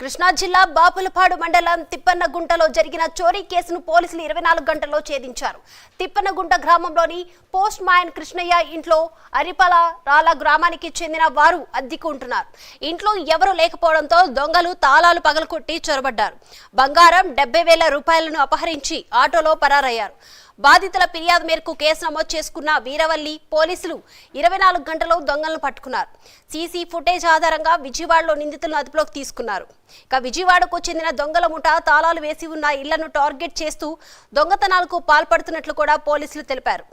కృష్ణా జిల్లా బాపులపాడు మండలం తిప్పన్నగుంటలో జరిగిన చోరీ కేసును పోలీసులు 24 గంటల్లో ఛేదించారు. తిప్పన్నగుంట గ్రామంలోని పోస్ట్ మ్యాన్ కృష్ణయ్య ఇంట్లో అరిపల రాల గ్రామానికి చెందిన వారు అద్దెకు ఉంటున్నారు. ఇంట్లో ఎవరు లేకపోవడంతో దొంగలు తాళాలు పగలకొట్టి చొరబడ్డారు. బంగారం 70,000 రూపాయలను అపహరించి ఆటోలో పరారయ్యారు. బాధితుల ఫిర్యాదు మేరకు కేసు నమోదు చేసుకున్న వీరవల్లి పోలీసులు 24 గంటల్లో దొంగలను పట్టుకున్నారు. సీసీ ఫుటేజ్ ఆధారంగా విజయవాడలో నిందితులను అదుపులోకి తీసుకున్నారు. ఇక విజయవాడకు చెందిన దొంగల ముఠా తాళాలు వేసి ఉన్న ఇళ్లను టార్గెట్ చేస్తూ దొంగతనాలకు పాల్పడుతున్నట్లు కూడా పోలీసులు తెలిపారు.